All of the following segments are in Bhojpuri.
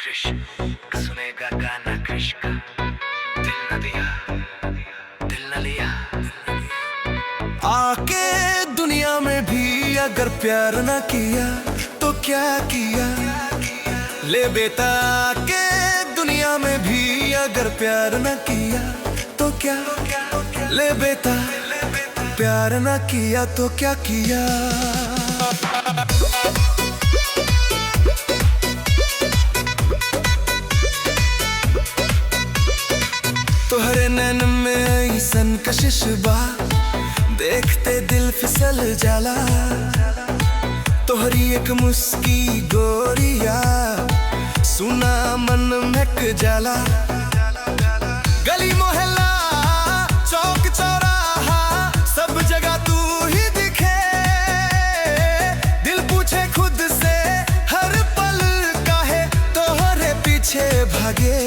क्रिश सुनेगा गाना क्रिश का। दिल न दिया, दिल न लिया। आके दुनिया में भी अगर प्यार ना किया तो क्या किया। ले बेटा आके दुनिया में भी अगर प्यार ना किया तो क्या। ले बेटा प्यार ना किया तो क्या किया। तोहरे नैन में ऐसन कशिश बा, देखते दिल फिसल जाला। तोहरी एक मुस्की गोरिया, सुना मन महक जाला। गली मोहल्ला चौक चौराहा सब जगह तू ही दिखे। दिल पूछे खुद से हर पल काहे तोहरे पीछे भागे।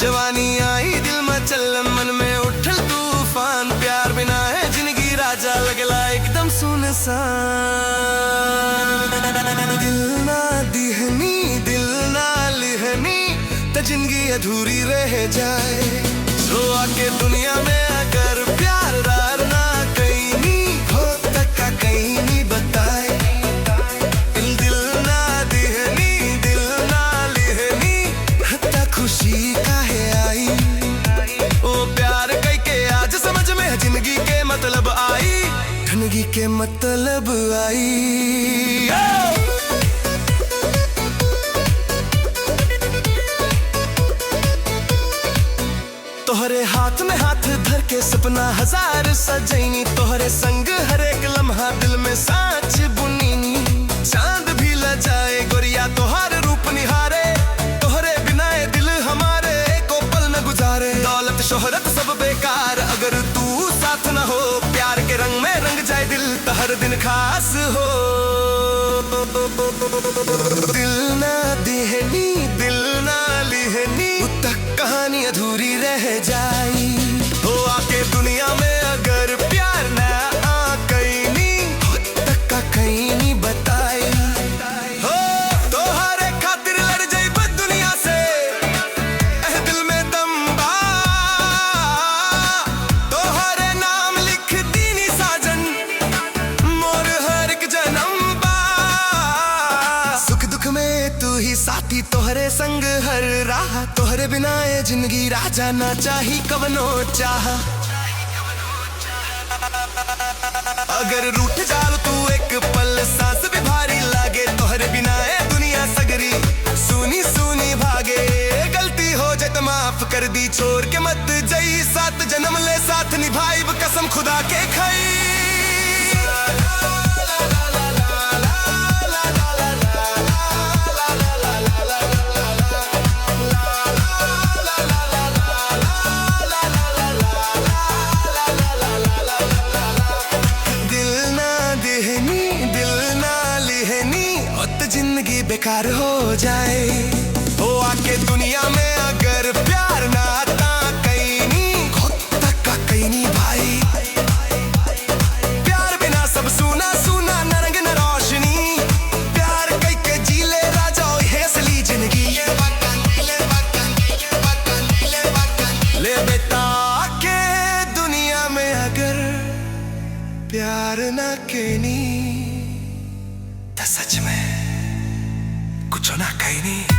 जवानी आई दिल में चलन मन में उठल तूफान। प्यार बिना है जिंदगी राजा लगला एकदम सुनसान। दिल ना दिहनी दिल ना लिहनी तो जिंदगी अधूरी रह जाए। तो आके दुनिया में अगर प्यार रार ना कहीं हो तक का कहीं नहीं बताए। दिल ना दिहनी दिल ना लिहनी तो खुशी काहे आई। ओ प्यार कई के आज समझ में जिंदगी के मतलब आई। जिंदगी के मतलब आई। तोहरे हाथ में हाथ धर के सपना हजार सजैनी। तोहरे संग हर एक लम्हा दिल में सांच बुनीनी। चांद भी ल जाए गोरिया तोहर रूप निहारे। तोहरे बिना दिल हमारे को पल न गुजारे। दौलत शोहरत सब बेकार अगर तू साथ न हो। प्यार के रंग में रंग जाए दिल तो हर दिन खास हो। दिल ना दिहनी दिल ना लिहनी तक कहानी अधूरी रह जाई। हो आके दुनिया में अगर प्यार ना आ कहीं नहीं तक का कहीं नहीं बताई। हो तोहरे खातिर लड़ जाई बद दुनिया से दिल में दम बा। तोहरे नाम लिख दीनी साजन मोर हर एक जन्म बा। सुख दुख में तू ही साथी तोहरे संग हर राह। तोहरे बिना ये जिंदगी राजा ना चाही कवनो चाह। अगर रूठ जाल तू एक पल सांस भी भारी लागे। तोहरे बिना ये दुनिया सगरी सुनी सुनी भागे। गलती हो जाए तो माफ कर दी छोड़ के मत जई। सात जन्म ले साथ निभाई कसम खुदा के खाई। जिंदगी बेकार हो जाए। हो आके दुनिया में अगर प्यार ना आता कहीं नहीं खुद तक का कहीं नहीं भाई। प्यार बिना सब सुना सुना न रंग न रोशनी। प्यार कई के जी ले राजा है असली जिंदगी। ले बेटा के दुनिया में अगर प्यार ना कहीं तो सच में कुछ ना कहीं नहीं।